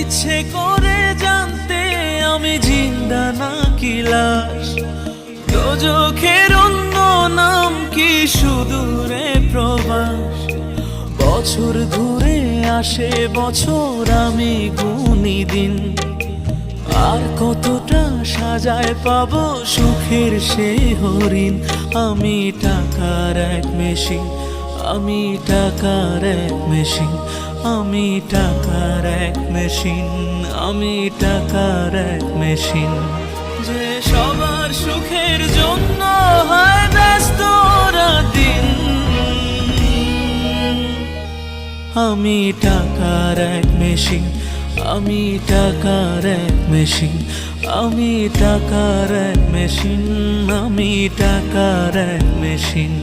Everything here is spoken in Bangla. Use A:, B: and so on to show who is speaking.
A: ইচ্ছে করে জানতে আমি জিন্দা নাকি লাশ। দোজখের অন্য নাম কি সুদূরে প্রবাস। বছর ঘুরে আসে বছর, আমি গুনি দিন। আর কতটা সাজায় পাবো সুখের সে হরিণ। আমি টাকার এক মেশিন, আমি টাকার এক মেশিন, আমি টাকার এক মেশিন, আমি টাকার এক মেশিন। যে সবার সুখের জন্য হয় ব্যস্ত দিন। আমি টাকার এক মেশিন, আমি টাকার এক মেশিন, আমি টাকার এক মেশিন, আমি টাকার এক মেশিন।